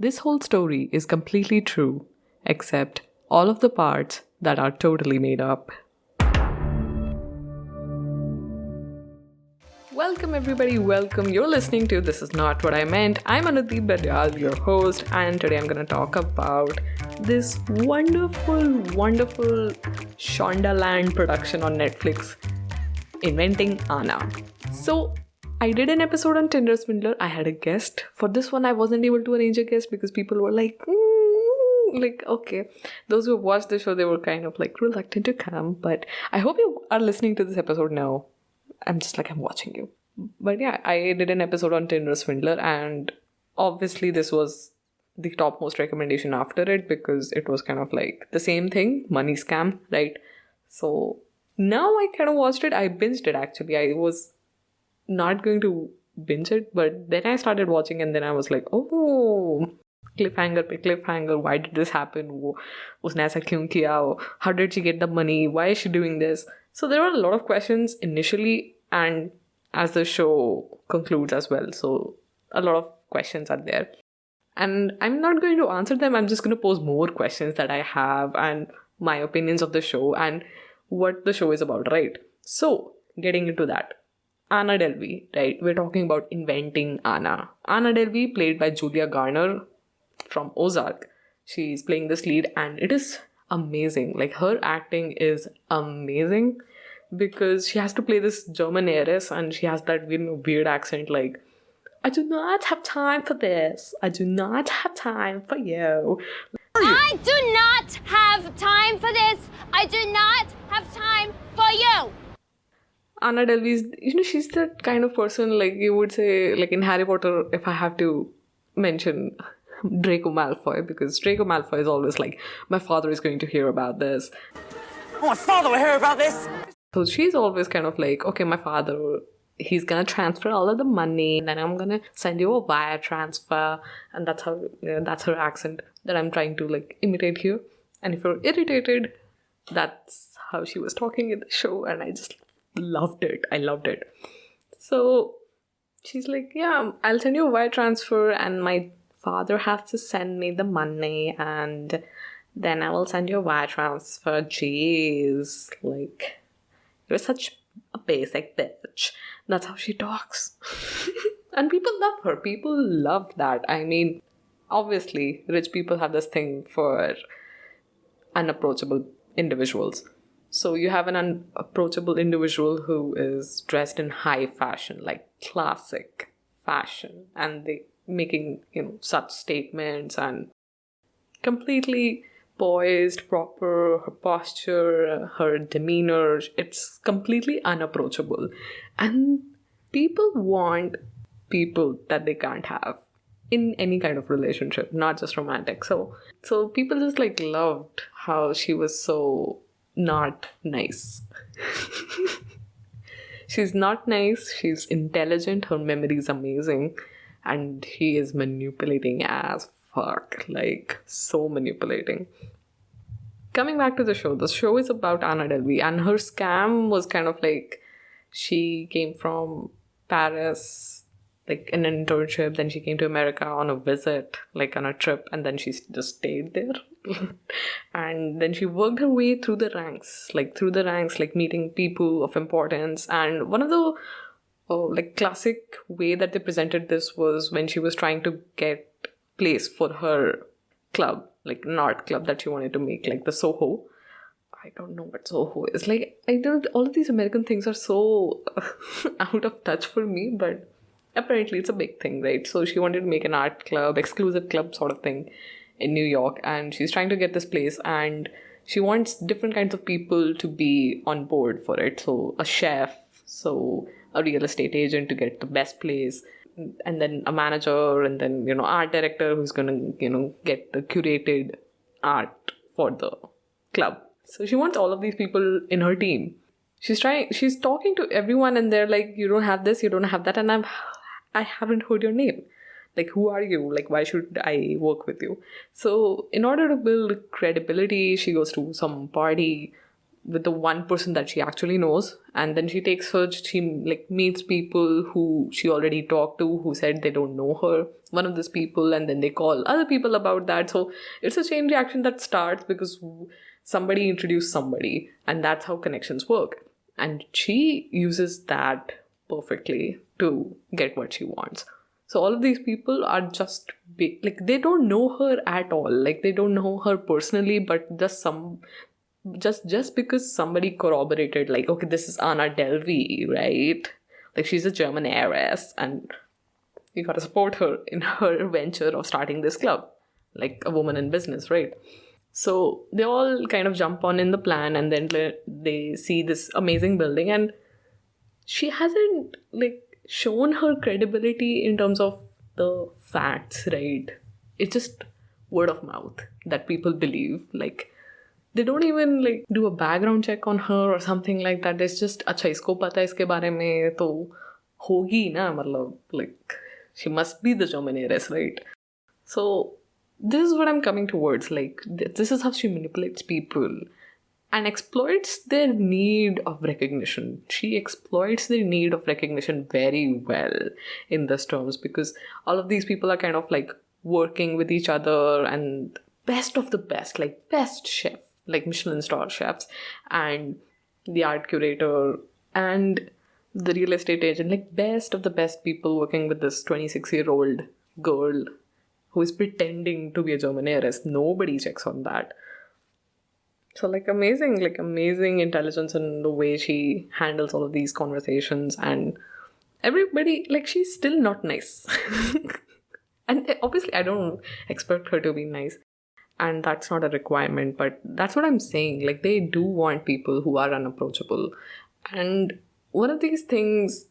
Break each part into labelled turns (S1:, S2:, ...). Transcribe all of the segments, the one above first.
S1: This whole story is completely true, except all of the parts that are totally made up. Welcome everybody, welcome. You're listening to This Is Not What I Meant. I'm Anudip Badyal, your host, and today I'm going to talk about this wonderful Shondaland production on Netflix, Inventing Anna. So, I did an episode on Tinder Swindler. I had a guest. For this one, I wasn't able to arrange a guest because people were like, okay. Those who watched the show, they were kind of like reluctant to come. But I hope you are listening to this episode now. I'm watching you. But yeah, I did an episode on Tinder Swindler, and obviously this was the topmost recommendation after it because it was kind of like the same thing, money scam, right? So now I kind of watched it. I binged it actually. I was not going to binge it, but then I started watching and then I was like, oh, cliffhanger pe cliffhanger. Why did this happen? Usne aisa kyun kiya? How did she get the money? Why is she doing this? So there were a lot of questions initially, and as the show concludes as well. So a lot of questions are there. And I'm not going to answer them. I'm just going to pose more questions that I have and my opinions of the show and what the show is about, right? So getting into that. Anna Delvey, right? We're talking about Inventing Anna. Anna Delvey, played by Julia Garner from Ozark. She's playing this lead and it is amazing. Like, her acting is amazing because she has to play this German heiress and she has that weird accent like, I do not have time for this. I do not have time for you.
S2: I do not have time for this. I do not have time for you.
S1: Anna Delvey's, she's that kind of person, like you would say, like in Harry Potter, if I have to mention Draco Malfoy, because Draco Malfoy is always like, my father is going to hear about this.
S3: Oh, my father will hear about this!
S1: So she's always kind of like, okay, my father, he's gonna transfer all of the money, and then I'm gonna send you a wire transfer, and that's how, that's her accent that I'm trying to like imitate here. And if you're irritated, that's how she was talking in the show, and I just loved it. I loved it. So she's like, yeah, I'll send you a wire transfer, and my father has to send me the money, and then I will send you a wire transfer. Jeez, like, you're such a basic bitch. That's how she talks. And people love her. People love that. I mean, obviously, rich people have this thing for unapproachable individuals. So you have an unapproachable individual who is dressed in high fashion, like classic fashion, and they making, such statements and completely poised, proper, her posture, her demeanor, it's completely unapproachable. And people want people that they can't have in any kind of relationship, not just romantic. So people just like loved how she was so not nice. She's not nice, she's intelligent, her memory is amazing, and he is manipulating as fuck, like so manipulating. Coming back to the show is about Anna Delvey, and her scam was kind of like, she came from Paris, like an internship, then she came to America on a visit, like on a trip, and then she just stayed there. And then she worked her way through the ranks, like meeting people of importance. And one of the like classic way that they presented this was when she was trying to get place for her club, like an art club that she wanted to make, like the Soho. I don't know what Soho is. Like, I don't, all of these American things are so out of touch for me, but apparently it's a big thing, right? So she wanted to make an art club, exclusive club sort of thing in New York, and she's trying to get this place, and she wants different kinds of people to be on board for it. So a chef, so a real estate agent to get the best place, and then a manager, and then, art director who's gonna, get the curated art for the club. So she wants all of these people in her team. She's talking to everyone, and they're like, you don't have this, you don't have that, and I haven't heard your name. Like, who are you? Like, why should I work with you? So in order to build credibility, she goes to some party with the one person that she actually knows, and then she meets people who she already talked to who said they don't know her, one of these people, and then they call other people about that. So it's a chain reaction that starts because somebody introduced somebody, and that's how connections work. And she uses that perfectly to get what she wants. So all of these people are just they don't know her at all. Like, they don't know her personally, but just because somebody corroborated, like, okay, this is Anna Delvey, right? Like, she's a German heiress, and you gotta support her in her venture of starting this club, like a woman in business, right? So they all kind of jump on in the plan, and then they see this amazing building, and she hasn't shown her credibility in terms of the facts, right? It's just word of mouth that people believe. Like, they don't even do a background check on her or something like that. It's just, acha, isko pata hai iske bare mein, to hogi na, matlab, like, she must be the German heiress, right? So this is what I'm coming towards. Like, this is how she manipulates people and exploits their need of recognition. She exploits their need of recognition very well in this terms, because all of these people are kind of working with each other, and best of the best, best chef, Michelin star chefs, and the art curator, and the real estate agent, best of the best people working with this 26-year-old girl who is pretending to be a German heiress. Nobody checks on that. So amazing intelligence in the way she handles all of these conversations, and everybody, she's still not nice. And obviously I don't expect her to be nice, and that's not a requirement, but that's what I'm saying. They do want people who are unapproachable. And one of these things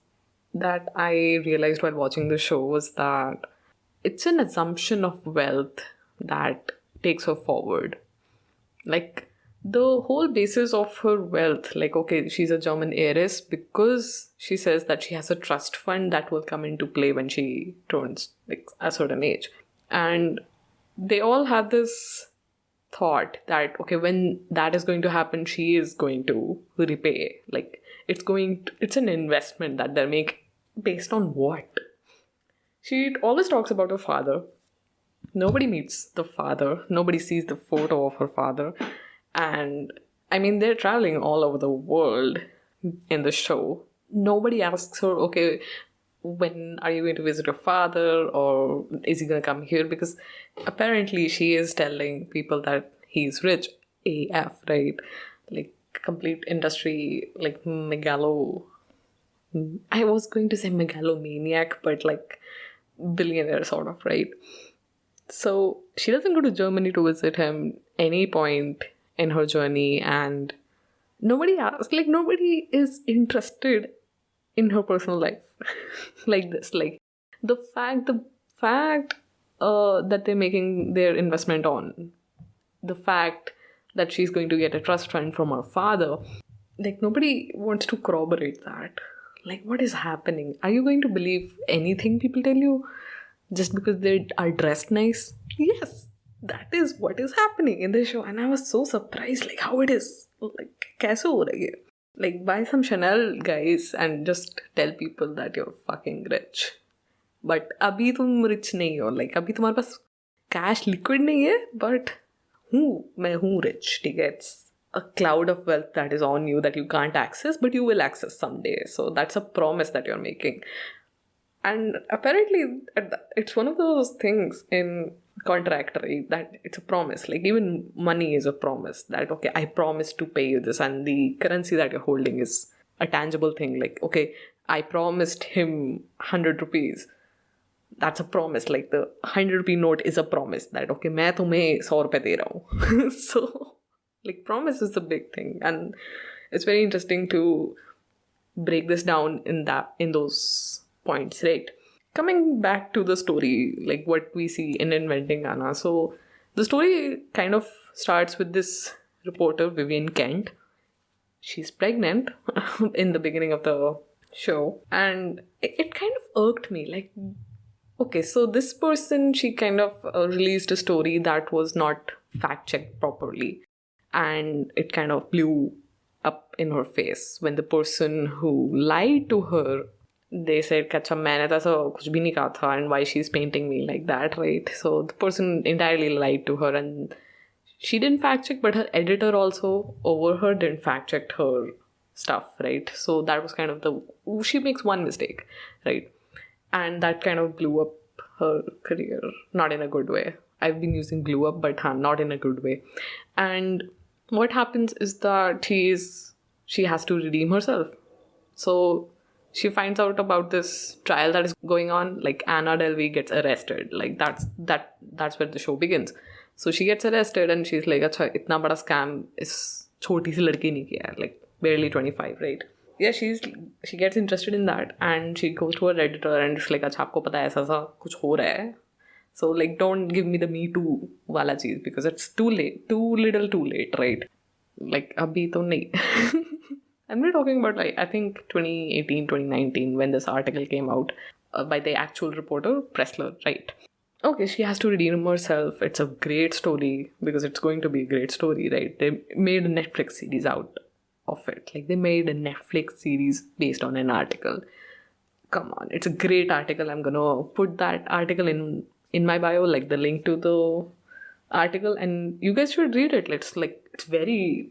S1: that I realized while watching the show was that it's an assumption of wealth that takes her forward. The whole basis of her wealth, okay, she's a German heiress because she says that she has a trust fund that will come into play when she turns a certain age. And they all have this thought that, okay, when that is going to happen, she is going to repay. It's an investment that they're making based on what? She always talks about her father. Nobody meets the father. Nobody sees the photo of her father. And I mean, they're traveling all over the world in the show. Nobody asks her, okay, when are you going to visit your father, or is he going to come here? Because apparently she is telling people that he's rich AF, right? Complete industry, megalo. I was going to say megalomaniac, but billionaire sort of, right? So she doesn't go to Germany to visit him any point in her journey, and nobody asks, nobody is interested in her personal life like this. The fact that they're making their investment on, the fact that she's going to get a trust fund from her father, nobody wants to corroborate that. What is happening? Are you going to believe anything people tell you just because they are dressed nice? Yes, that is what is happening in the show. And I was so surprised, how it is. Kaise ho raha hai? Buy some Chanel, guys, and just tell people that you're fucking rich. But abhi tum rich nahi ho. Abhi tumhare paas cash liquid nahi hai, but main hoon rich. It's a cloud of wealth that is on you that you can't access, but you will access someday. So that's a promise that you're making. And apparently it's one of those things in contract, right, that it's a promise. Even money is a promise that, okay, I promise to pay you this, and the currency that you're holding is a tangible thing. Okay, I promised him 100 rupees. That's a promise. The 100 rupee note is a promise that, okay, main tumhe 100 rupees de raha hu. So promise is the big thing, and it's very interesting to break this down in those points, right? Coming back to the story, what we see in Inventing Anna. So the story kind of starts with this reporter, Vivian Kent. She's pregnant in the beginning of the show, and it kind of irked me. Okay, so this person, she kind of released a story that was not fact-checked properly, and it kind of blew up in her face when the person who lied to her, they said, "Kacha, maine to aisa kuch bhi nahi kaha tha, and why she's painting me like that," right? So the person entirely lied to her, and she didn't fact check, but her editor also over her didn't fact check her stuff, right? So that was kind of she makes one mistake, right? And that kind of blew up her career, not in a good way. I've been using blew up, but not in a good way. And what happens is that she has to redeem herself. So she finds out about this trial that is going on. Like Anna Delvey gets arrested. Like that's where the show begins. So she gets arrested and she's like, "Acha, itna bada scam is choti si ladki ne kiya hai, like barely 25, right?" Yeah, she gets interested in that and she goes to her editor and it's like, "Acha, aapko pata hai aisa kuch ho raha hai. So like, don't give me the Me Too wala cheez because it's too late, too little too late, right? Like, abhi to nahi." And we're talking about like, I think 2018, 2019 when this article came out by the actual reporter, Pressler, right? Okay, she has to redeem herself. It's a great story because it's going to be a great story, right? They made a Netflix series out of it. Like, they made a Netflix series based on an article. Come on, it's a great article. I'm gonna put that article in my bio, like the link to the article, and you guys should read it. It's very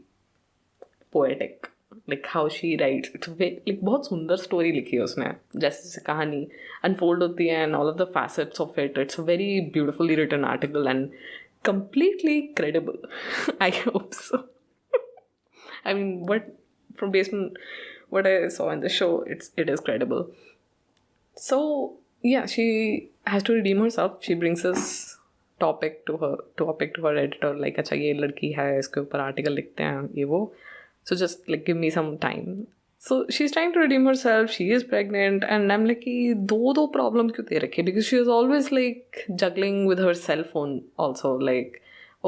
S1: poetic. Like how she writes, it's very, like बहुत सुंदर story लिखी है उसने, जैसे जैसे कहानी unfold होती है and all of the facets of it. It's a very beautifully written article and completely credible. I hope so. I mean, based on what I saw in the show, it is credible. So yeah, she has to redeem herself. She brings this topic to her editor, like, "अच्छा, ये लड़की है, इसके ऊपर article लिखते हैं, ये वो. So just like give me some time." So she's trying to redeem herself. She is pregnant, and I'm like, दो problems क्यों दे रखे? Because she was always like juggling with her cell phone also. Like,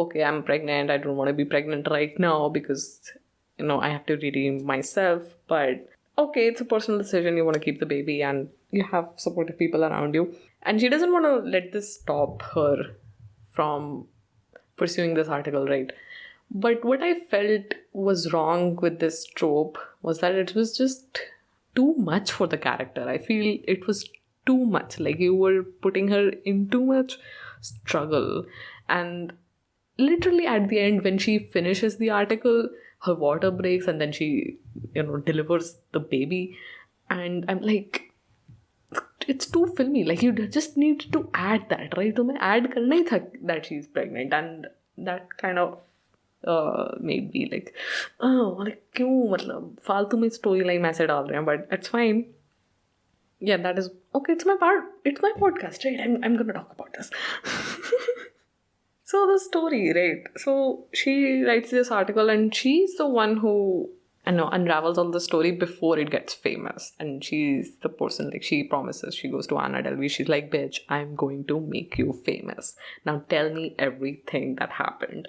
S1: okay, I'm pregnant. I don't want to be pregnant right now because I have to redeem myself. But okay, it's a personal decision. You want to keep the baby, and you have supportive people around you. And she doesn't want to let this stop her from pursuing this article, right? But what I felt was wrong with this trope was that it was just too much for the character. I feel it was too much. Like, you were putting her in too much struggle. And literally at the end, when she finishes the article, her water breaks and then she, delivers the baby. And I'm like, it's too filmy. Like, you just need to add that, right? So, add karna hi tha that she's pregnant. And that kind of made me like, oh, like, क्यों, मतलब फालतू में story line ऐसे डाल रहे हैं, but it's fine. Yeah, that is okay. It's my podcast, right? I'm gonna talk about this. So the story, right? So she writes this article and she's the one who unravels all the story before it gets famous. And she's the person, like, she promises, she goes to Anna Delvey, she's like, "Bitch, I'm going to make you famous. Now tell me everything that happened."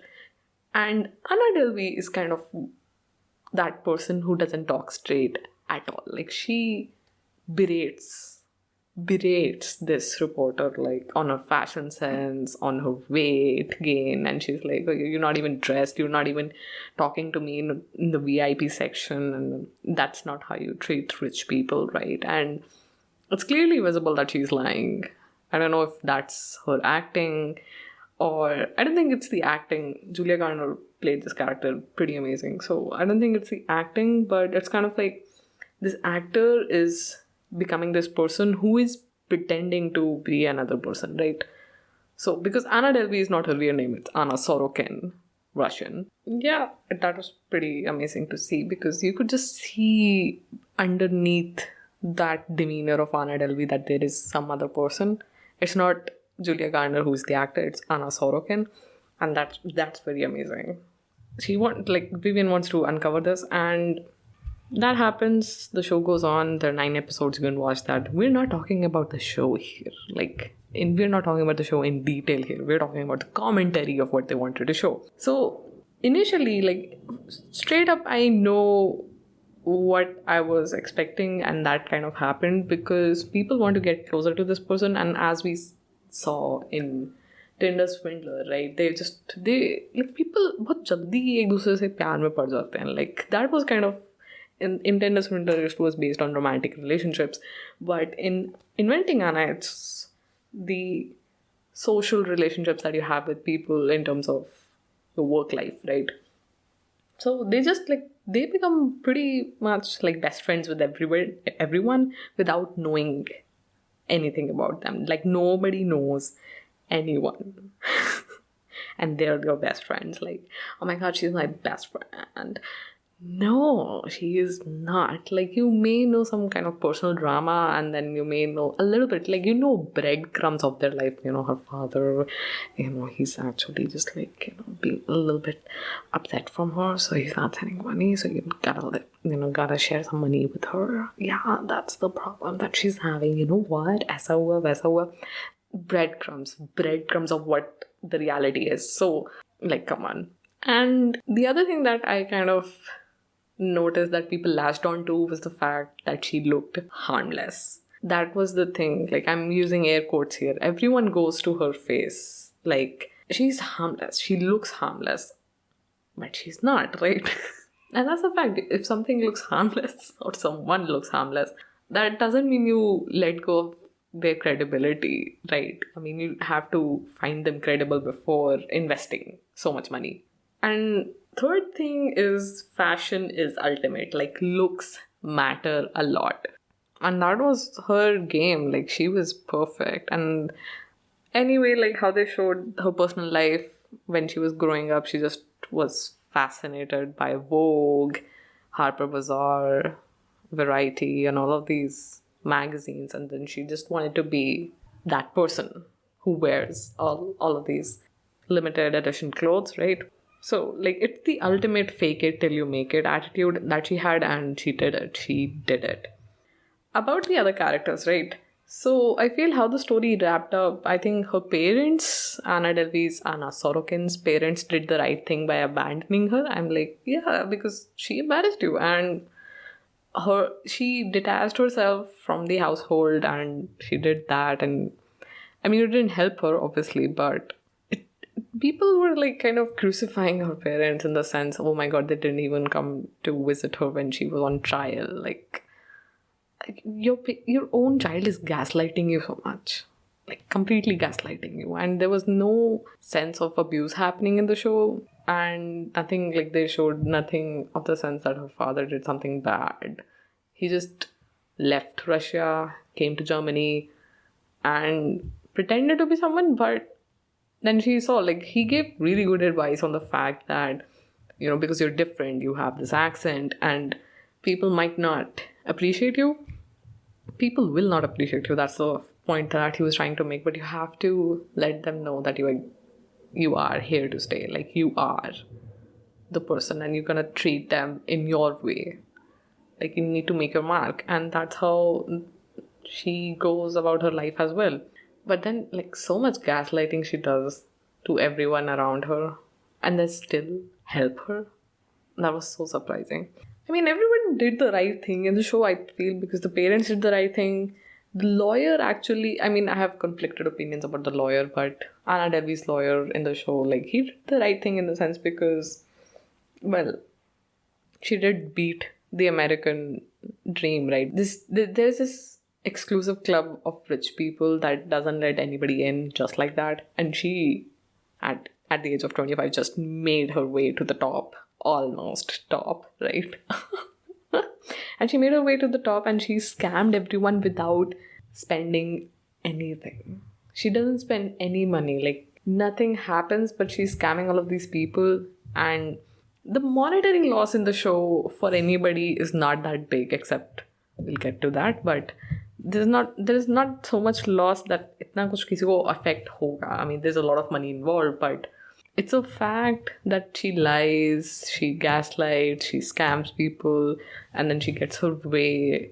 S1: And Anna Delvey is kind of that person who doesn't talk straight at all. Like, she berates this reporter, like, on her fashion sense, on her weight gain, and she's like, "Oh, you're not even dressed, you're not even talking to me in the VIP section, and that's not how you treat rich people, right?" And it's clearly visible that she's lying. I don't know if that's her acting, or I don't think it's the acting. Julia Garner played this character pretty amazing. So I don't think it's the acting, but it's kind of like this actor is becoming this person who is pretending to be another person, right? So because Anna Delvey is not her real name, it's Anna Sorokin, Russian. Yeah, that was pretty amazing to see because you could just see underneath that demeanor of Anna Delvey that there is some other person. It's not Julia Garner who's the actor, it's Anna Sorokin, and that's very amazing. Vivian wants to uncover this, and that happens. The show goes on. There are 9 episodes. You can watch that. We're not talking about the show here. We're not talking about the show in detail here. We're talking about the commentary of what they wanted to show. So initially, straight up, I know what I was expecting, and that kind of happened because people want to get closer to this person, and as we saw in Tinder swindler, right? They like people बहुत जल्दी एक दूसरे से प्यार में पड़ जाते हैं. Like that was kind of in Tinder swindler, it was based on romantic relationships, but in Inventing Anna, it's the social relationships that you have with people in terms of your work life, right? So they become pretty much like best friends with everyone without knowing anything about them. Like nobody knows anyone. And they're your best friends. Like, oh my god, she's my best friend. No, she is not. Like, you may know some kind of personal drama, and then you may know a little bit, like, you know, breadcrumbs of their life. You know, her father, you know, he's actually just like, you know, being a little bit upset from her, so he's not sending money, so you gotta share some money with her. Yeah, that's the problem that she's having. You know what? Aisa hua, waisa hua. Breadcrumbs of what the reality is. So, like, come on. And the other thing that I kind of noticed that people latched on to was the fact that she looked harmless. That was the thing. Like, I'm using air quotes here. Everyone goes to her face. Like, she's harmless. She looks harmless. But she's not, right? And that's a fact. If something looks harmless or someone looks harmless, that doesn't mean you let go of their credibility, right? I mean, you have to find them credible before investing so much money. And third thing is fashion is ultimate. Like, looks matter a lot. And that was her game. Like, she was perfect. And anyway, like how they showed her personal life when she was growing up, she just was fascinated by Vogue, Harper Bazaar, Variety, and all of these magazines. And then she just wanted to be that person who wears all of these limited edition clothes, right? So, like, it's the ultimate fake it till you make it attitude that she had, and she did it. She did it. About the other characters, right? So, I feel how the story wrapped up, I think her parents, Anna Delvey's, Anna Sorokin's parents, did the right thing by abandoning her. I'm like, yeah, because she embarrassed you, and she detached herself from the household, and she did that. And I mean, you didn't help her, obviously, but people were like kind of crucifying her parents in the sense, oh my god, they didn't even come to visit her when she was on trial. Like your own child is gaslighting you so much, like completely gaslighting you, and there was no sense of abuse happening in the show, and nothing, like they showed nothing of the sense that her father did something bad. He just left Russia, came to Germany, and pretended to be someone, but then she saw, like, he gave really good advice on the fact that, you know, because you're different, you have this accent, and people might not appreciate you. People will not appreciate you. That's the point that he was trying to make. But you have to let them know that you are here to stay. Like, you are the person, and you're gonna treat them in your way. Like, you need to make your mark. And that's how she goes about her life as well. But then, like, so much gaslighting she does to everyone around her, and they still help her. That was so surprising. I mean, everyone did the right thing in the show, I feel, because the parents did the right thing. The lawyer actually, I mean, I have conflicted opinions about the lawyer, but Anna Delvey's lawyer in the show, like, he did the right thing in the sense because, well, she did beat the American dream, right? There's this exclusive club of rich people that doesn't let anybody in just like that, and she at the age of 25 just made her way to the top, almost top, right? And she made her way to the top, and she scammed everyone without spending anything. She doesn't spend any money, like nothing happens, but she's scamming all of these people. And the monetary loss in the show for anybody is not that big, except we'll get to that, but there is not so much loss that itna kuch kisi ko affect hoga. I mean, there's a lot of money involved, but it's a fact that she lies, she gaslights, she scams people, and then she gets her way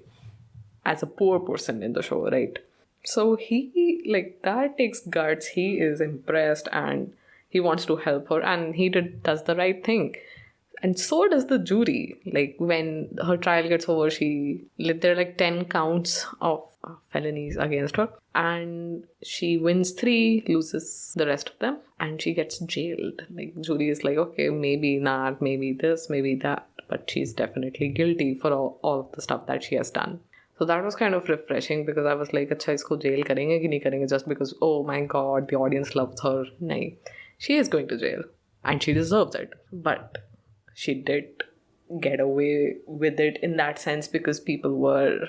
S1: as a poor person in the show, right? So he, like, that takes guts. He is impressed and he wants to help her, and he does the right thing. And so does the jury. Like when her trial gets over, there are like 10 counts of felonies against her, and she wins 3, loses the rest of them, and she gets jailed. Like jury is like, okay, maybe not, maybe this, maybe that, but she's definitely guilty for all of the stuff that she has done. So that was kind of refreshing, because I was like, अच्छा इसको jail करेंगे कि नहीं करेंगे just because, oh my god, the audience loves her. नहीं, she is going to jail and she deserves it. But she did get away with it in that sense because people were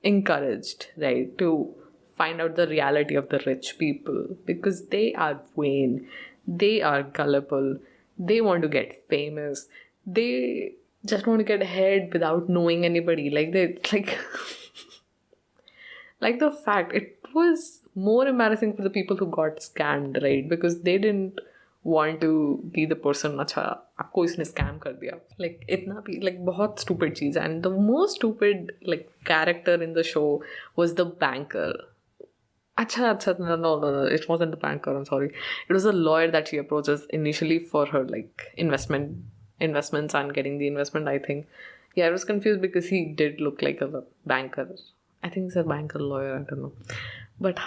S1: encouraged, right, to find out the reality of the rich people, because they are vain, they are gullible, they want to get famous, they just want to get ahead without knowing anybody. Like it's like like the fact it was more embarrassing for the people who got scammed, right, because they didn't want to be the person, अच्छा आपको इसने scam कर दिया, like इतना भी like बहुत stupid cheese. And the most stupid like character in the show was the banker. अच्छा no, it wasn't the banker, I'm sorry. It was a lawyer that she approaches initially for her like investments and getting the investment, I think. Yeah, I was confused because he did look like a banker. I think he's a banker lawyer, I don't know. But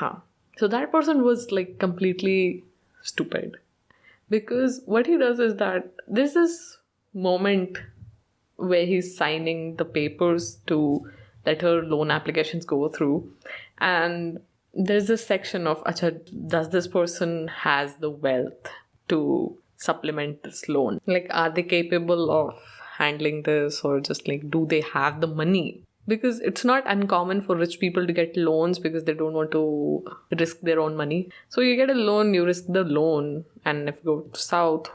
S1: so that person was like completely stupid. Because what he does is that there's this moment where he's signing the papers to let her loan applications go through. And there's this section of, acha, does this person has the wealth to supplement this loan? Like, are they capable of handling this, or just like, do they have the money? Because it's not uncommon for rich people to get loans because they don't want to risk their own money. So you get a loan, you risk the loan, and if you go southwards,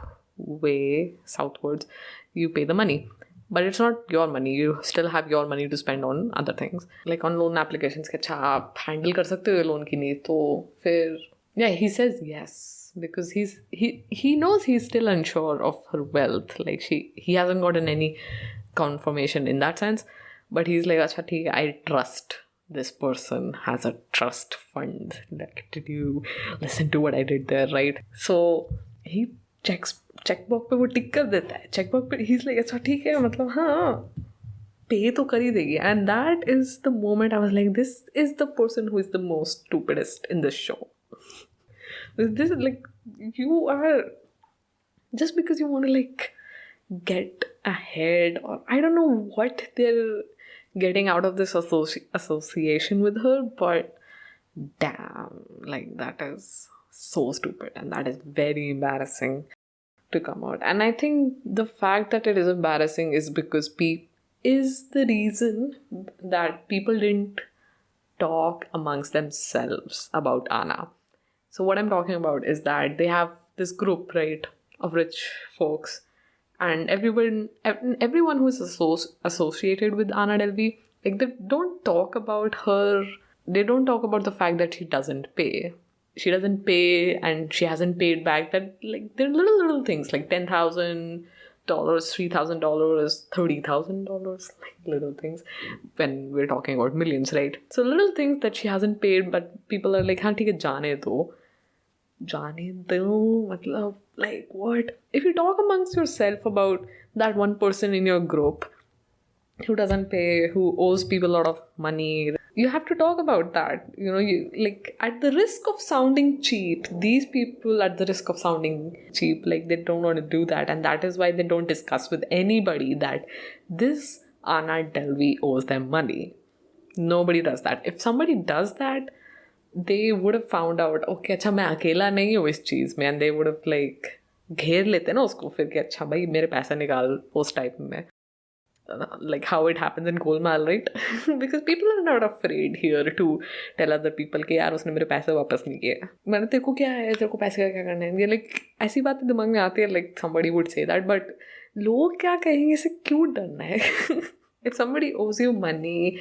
S1: you pay the money. But it's not your money. You still have your money to spend on other things. Like on loan applications, कि अच्छा आप handle कर सकते हो loan की नहीं, तो फिर yeah, he says yes because he knows he's still unsure of her wealth. Like he hasn't gotten any confirmation in that sense. But he's like, अच्छा ठीक है, I trust this person has a trust fund. Like, did you listen to what I did there, right? So he checkbox पे वो टिक कर देता है. Checkbox पे he's like, अच्छा ठीक है, मतलब हाँ, pay तो कर ही देगी. And that is the moment I was like, this is the person who is the most stupidest in this show. This is like, you are, just because you want to like get ahead, or I don't know what they're getting out of this association with her, but damn, like that is so stupid and that is very embarrassing to come out. And I think the fact that it is embarrassing is because is the reason that people didn't talk amongst themselves about Anna. So what I'm talking about is that they have this group, right, of rich folks. And everyone who is associated with Anna Delvey, like they don't talk about her. They don't talk about the fact that she doesn't pay. She doesn't pay, and she hasn't paid back. That like they're little things like $10,000, $3,000, $30,000, like little things. When we're talking about millions, right? So little things that she hasn't paid, but people are like, हाँ ठीक है, जाने दो, मतलब like what? If you talk amongst yourself about that one person in your group who doesn't pay, who owes people a lot of money, you have to talk about that. You know, you like at the risk of sounding cheap, these people at the risk of sounding cheap, like they don't want to do that, and that is why they don't discuss with anybody that this Anna Delvey owes them money. Nobody does that. If somebody does that, they would have found out, okay, अच्छा मैं अकेला नहीं हूँ इस चीज़ में, and they would have like घेर लेते ना उसको फिर कि अच्छा भाई मेरे पैसा निकाल उस टाइप में, like how it happens in Golmaal, right? Because people are not afraid here to tell other people कि यार उसने मेरे पैसे वापस नहीं किए, मैंने तेरे को क्या है, तेरे को पैसे का क्या करना है, ये like ऐसी बातें दिमाग में आती है, like somebody would say that, but लोग क्या कहेंगे, इसे क्यों डरना है? If somebody owes you money,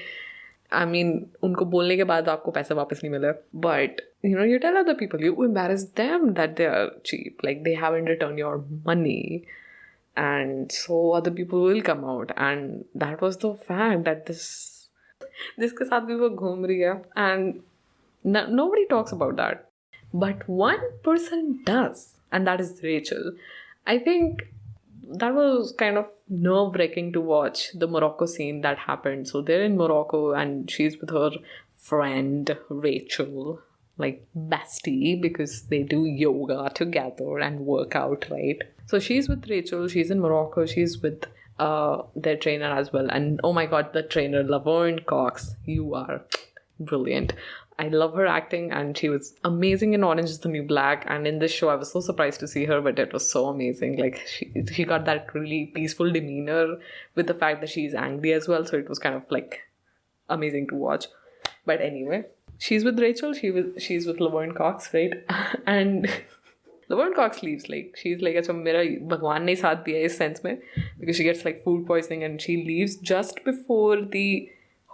S1: I mean, उनको बोलने के बाद आपको पैसा वापस नहीं मिला, but you know, you tell other people, you embarrass them that they are cheap, like they haven't returned your money, and so other people will come out. And that was the fact that जिसके साथ भी वो घूम रही है, and nobody talks about that, but one person does, and that is Rachel. I think that was kind of nerve-wracking to watch, the Morocco scene that happened. So they're in Morocco and she's with her friend Rachel, like bestie, because they do yoga together and work out, right? So she's with Rachel, she's in Morocco, she's with their trainer as well. And oh my god, the trainer, Laverne Cox, you are brilliant. I love her acting, and she was amazing in Orange is the New Black. And in this show, I was so surprised to see her, but it was so amazing. Like, she got that really peaceful demeanor with the fact that she's angry as well. So it was kind of like amazing to watch. But anyway, she's with Rachel, she's with Laverne Cox, right? And Laverne Cox leaves. Like, she's like, अच्छा मेरा भगवान ने साथ दिया इस sense में, because she gets like food poisoning and she leaves just before the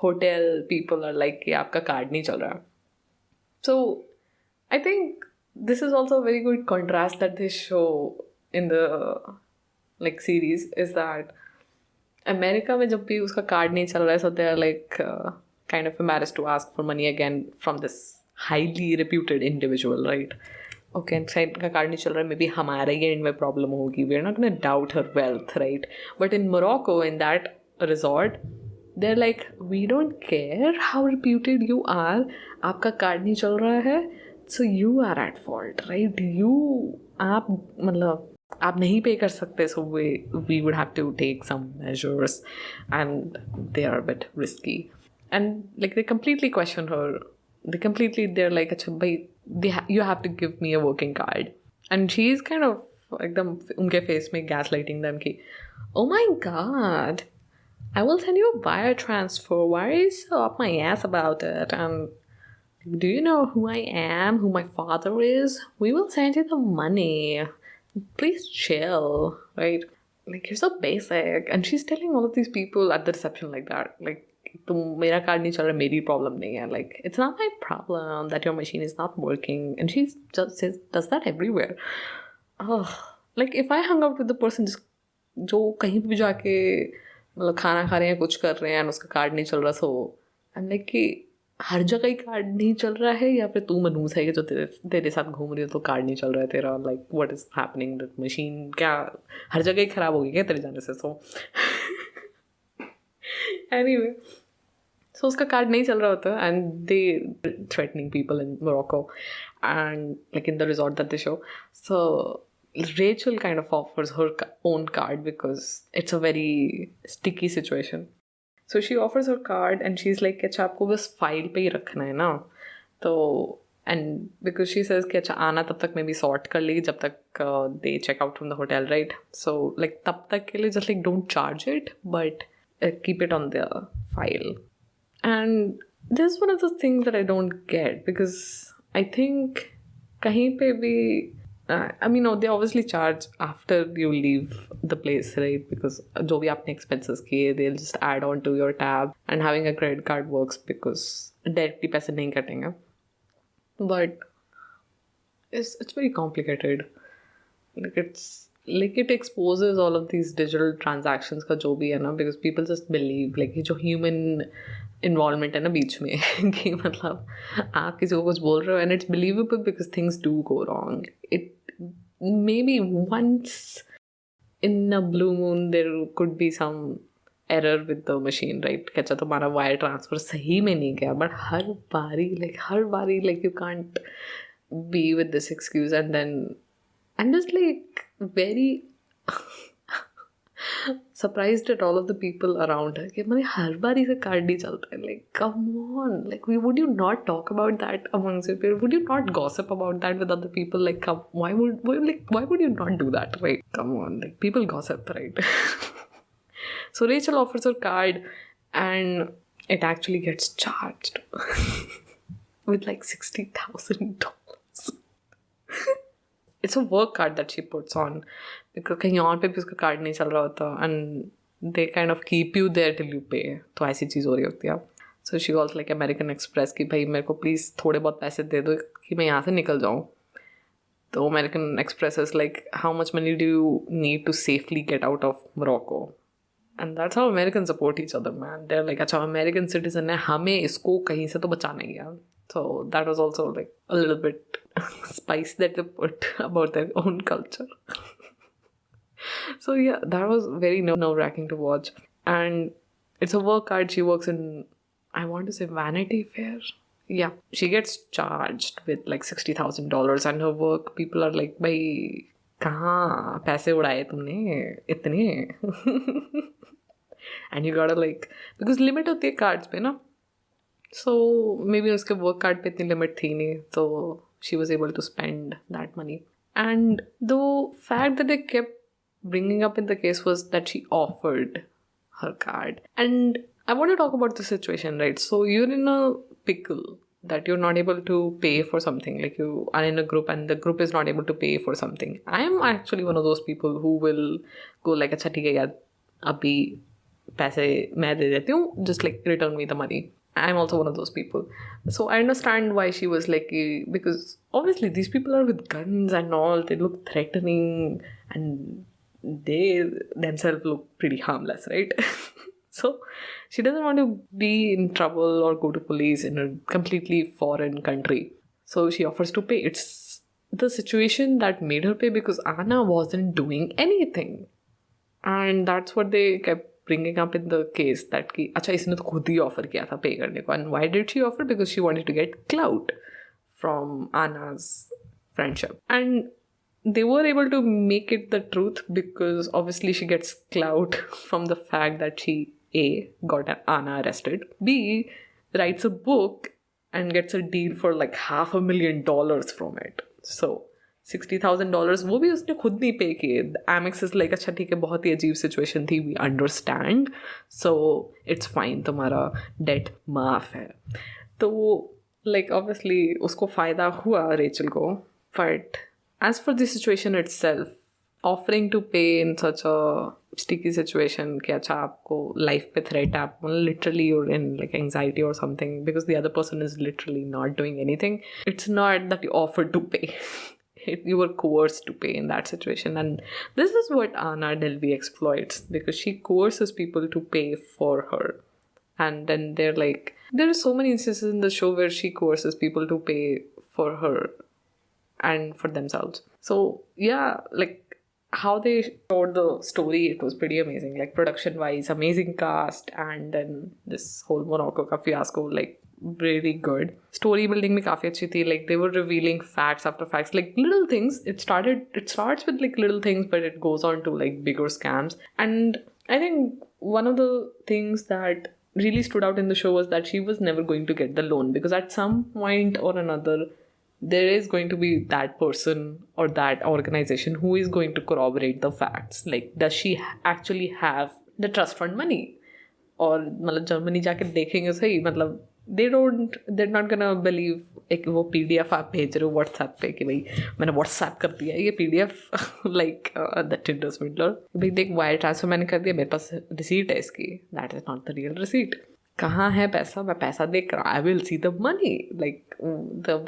S1: hotel people are like कि आपका कार्ड नहीं चल रहा. So I think this is also a very good contrast that they show in the like series, is that America में जब भी उसका card नहीं चल रहा है, so they are like kind of embarrassed to ask for money again from this highly reputed individual, right? Okay, inside का card नहीं चल रहा है, maybe हमारे ही end में problem होगी. We are not going to doubt her wealth, right? But in Morocco, in that resort, they're like, we don't care how reputed you are, आपका card नहीं चल रहा है, so you are at fault, right? आप मतलब आप नहीं पे कर सकते, so we would have to take some measures, and they are a bit risky. And like they completely question her. They're like, अच्छा भाई, you have to give me a working card. And she's kind of एकदम उनके face में gaslighting them कि, oh my god, I will send you a wire transfer. Why are you so up my ass about it? And do you know who I am? Who my father is? We will send you the money. Please chill, right? Like, you're so basic. And she's telling all of these people at the reception like that. Like, तुम मेरा card नहीं चल रहा, मेरी problem नहीं है. Like, it's not my problem that your machine is not working. And she just does that everywhere. Like, if I hung out with the person जो कहीं भी जाके मतलब खाना खा रहे हैं, कुछ कर रहे हैं, उसका कार्ड नहीं चल रहा, सो आई एम लाइक कि हर जगह ही कार्ड नहीं चल रहा है, या फिर तू मनूस है कि जो तेरे साथ घूम रही हो तो कार्ड नहीं चल रहा है तेरा. Like what is happening, that machine क्या हर जगह ही ख़राब होगी क्या तेरे जाने से? सो एनीवे, सो उसका कार्ड नहीं चल रहा होता, and they threatening people in Morocco and like in the resort that they show. So Rachel kind of offers her own card because it's a very sticky situation. So she offers her card and she's like, अच्छा आपको बस file पे ही रखना है ना. तो and because she says कि अच्छा आना तब तक मैं भी sort कर लेगी जब तक they check out from the hotel, right? So like तब तक के लिए just like don't charge it, but keep it on the file. And this is one of the things that I don't get, because I think कहीं पे भी I mean, no, they obviously charge after you leave the place, right? Because जो भी आपने expenses किए, they'll just add on to your tab, and having a credit card works because directly पैसे नहीं कटेंगे. But it's very complicated. Like it exposes all of these digital transactions का जो भी है ना, because people just believe like ये जो human involvement है ना बीच में कि मतलब आप किसी को कुछ बोल रहे हो and it's believable because things do go wrong. It maybe once in a blue moon there could be some error with the machine, right? कि अच्छा तुम्हारा wire transfer सही में नहीं गया, but हर बारी like you can't be with this excuse. And then I'm just like very surprised at all of the people around her कि मैंने हर बार इसे कार्ड नहीं चलता है. Like, come on, like would you not talk about that amongst your peers? Would you not gossip about that with other people? Like, why would you not do that, right? Come on, like people gossip, right? So Rachel offers her card and it actually gets charged with like $60,000. It's a work card that she puts on because कहीं और पे भी उसका card नहीं चल रहा होता, and they kind of keep you there till you pay. तो ऐसी चीज़ हो रही होती है. So she calls like American Express कि भाई मेरे को प्लीज़ थोड़े बहुत पैसे दे दो कि मैं यहाँ से निकल जाऊँ. तो American Express is like, how much money do you need to safely get out of Morocco? And that's how Americans support each other, man. They're like, अच्छा American citizen है, हमें इसको कहीं से तो बचाना ही है. So that was also like a little bit spice that they put about their own culture. So yeah, that was very nerve-wracking to watch. And it's a work card. She works in, I want to say, Vanity Fair. Yeah, she gets charged with like $60,000, and her work people are like, "Bhai, कहाँ पैसे उड़ाए तुमने इतने?" And you gotta like, because limit होती है cards पे ना, so maybe उसके work card पे इतनी limit थी नहीं, so she was able to spend that money. And the fact that they kept bringing up in the case was that she offered her card. And I want to talk about the situation, right? So you're in a pickle that you're not able to pay for something. Like you are in a group and the group is not able to pay for something. I am actually one of those people who will go like, अच्छा ठीक है यार, अभी पैसे मैं दे देती हूँ, just like return me the money. I'm also one of those people. So I understand why she was like, because obviously these people are with guns and all, they look threatening and they themselves look pretty harmless, right? So she doesn't want to be in trouble or go to police in a completely foreign country. So she offers to pay. It's the situation that made her pay because Anna wasn't doing anything. And that's what they kept bringing up in the case, that कि अच्छा इसने तो खुद ही offer किया था pay करने को. And why did she offer? Because she wanted to get clout from Anna's friendship. And they were able to make it the truth because obviously she gets clout from the fact that she A, got Anna arrested, B, writes a book and gets a deal for like $500,000 from it. So $60,000 वो भी उसने खुद नहीं पे किए. Amex is like, अच्छा ठीक है, बहुत ही अजीब situation थी, we understand, so it's fine, तुम्हारा debt माफ है. तो like obviously उसको फ़ायदा हुआ रेचल को. But as for the situation itself, offering to pay in such a sticky situation कि अच्छा आपको life पे threat, आप literally you're in like anxiety or something because the other person is literally not doing anything. It's not that you offered to pay. You were coerced to pay in that situation. And this is what Anna Delvey exploits, because she coerces people to pay for her. And then they're like, there are so many instances in the show where she coerces people to pay for her and for themselves. So yeah, like how they showed the story, it was pretty amazing. Like production wise, amazing cast, and then this whole Morocco ka fiasco, like really good. Story building mein kafi achhi thi. Like they were revealing facts after facts, like little things. It starts with like little things, but it goes on to like bigger scams. And I think one of the things that really stood out in the show was that she was never going to get the loan, because at some point or another there is going to be that person or that organization who is going to corroborate the facts. Like, does she actually have the trust fund money? और मतलब Germany जाके देखेंगे सही, मतलब they're not gonna believe एक वो PDF आप भेज रहे हो व्हाट्सएप पे कि भाई मैंने व्हाट्सएप कर दिया ये PDF like the Tinder swindler, भाई देख वायर ट्रांसफर मैंने कर दिया, मेरे पास रिसीट है इसकी. That is not the real receipt. कहाँ है पैसा? मैं पैसा देख रहा. I will see the money. Like the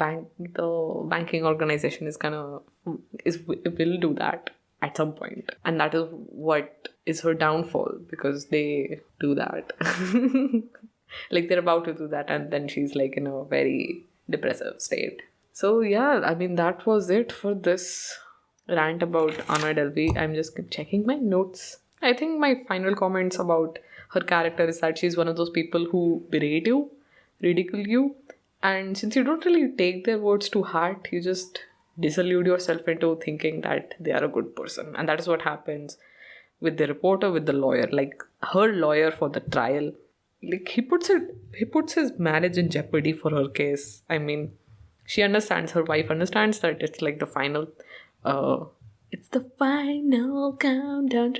S1: banking organization will do that at some point, and that is what is her downfall, because they do that. Like they're about to do that, and then she's like in a very depressive state. So yeah, I mean that was it for this rant about Anna Delvey. I'm just checking my notes. I think my final comments about her character is that she's one of those people who berate you, ridicule you, and since you don't really take their words to heart, you just disillude yourself into thinking that they are a good person. And that is what happens with the reporter, with the lawyer. Like her lawyer for the trial, like he puts his marriage in jeopardy for her case. I mean, she understands, her wife understands that it's like the final it's the final countdown.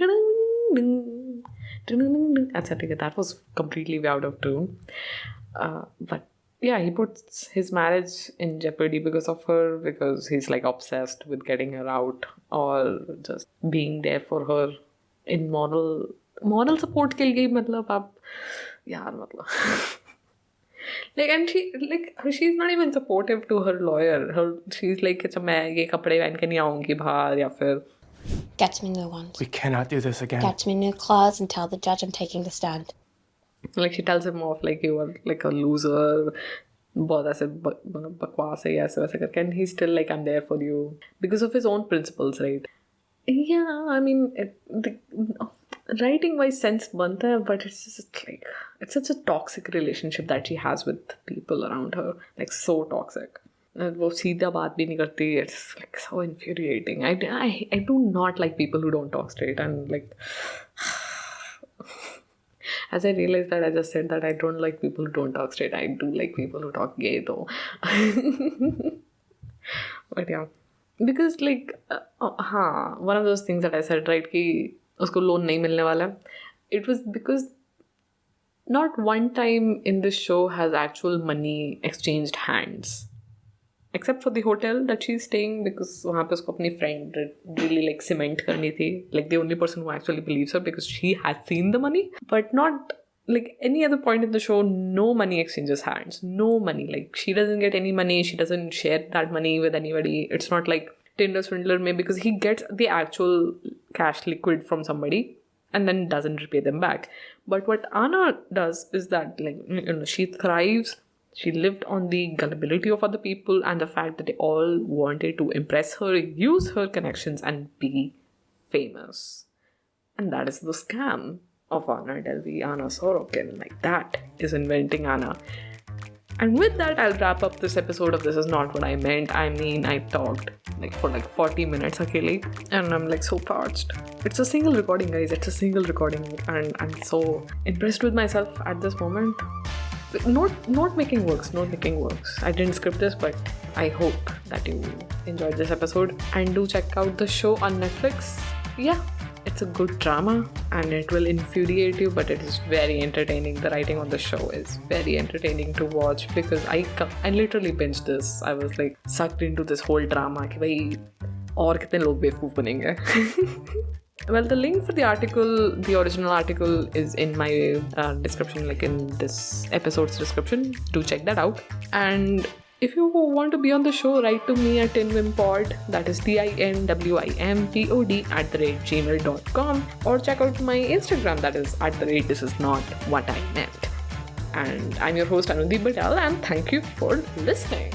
S1: That was completely out of tune. But yeah, he puts his marriage in jeopardy because of her, because he's like obsessed with getting her out or just being there for her in moral support के लिए. मतलब आप यार मतलब like, and she's not even supportive to her lawyer. She's like, अच्छा मैं ये कपड़े पहन के नहीं आऊँगी बाहर, या फिर
S4: Get me new ones.
S3: We cannot do this again.
S4: Get me new clothes and tell the judge I'm taking the stand.
S1: Like she tells him off like you are like a loser, बहुत ऐसे बकवास है ऐसे वैसे करके, and he's still like I'm there for you because of his own principles, right? Yeah, I mean, writing wise sense banta hai, but it's just like, it's such a toxic relationship that she has with people around her, like so toxic. वो सीधा बात भी नहीं करती. It's like so infuriating. I do not like people who don't talk straight, and like as I realized that I just said that I don't like people who don't talk straight. I do like people who talk gay though. But yeah, because like one of those things that I said, right, कि उसको loan नहीं मिलने वाला. It was because not one time in this show has actual money exchanged hands. Except for the hotel that she's staying, because वहाँ पे उसको अपनी friend really like cement करनी थी, like the only person who actually believes her because she has seen the money. But not like any other point in the show, no money exchanges hands, no money. Like she doesn't get any money, she doesn't share that money with anybody. It's not like Tinder swindler may, because he gets the actual cash liquid from somebody and then doesn't repay them back. But what Anna does is that, like, she thrives. She lived on the gullibility of other people and the fact that they all wanted to impress her, use her connections, and be famous. And that is the scam of Anna Delvey, Anna Sorokin. Like, that is inventing Anna. And with that, I'll wrap up this episode of This Is Not What I Meant. I mean, I talked for 40 minutes, akeli, and I'm like so parched. It's a single recording, guys. It's a single recording, and I'm so impressed with myself at this moment. Not making works. I didn't script this, but I hope that you enjoyed this episode. And do check out the show on Netflix. Yeah, it's a good drama and it will infuriate you, but it is very entertaining. The writing on the show is very entertaining to watch because I literally binged this. I was like sucked into this whole drama कि भाई और कितने लोग बेवकूफ बनेंगे. Well, the link for the article, the original article, is in my description, like in this episode's description. Do check that out. And if you want to be on the show, write to me at tinwimpod, that is tinwimpod@gmail.com, or check out my Instagram, that is @thisisnotwhatImeant. And I'm your host Anudeep Patel, and thank you for listening.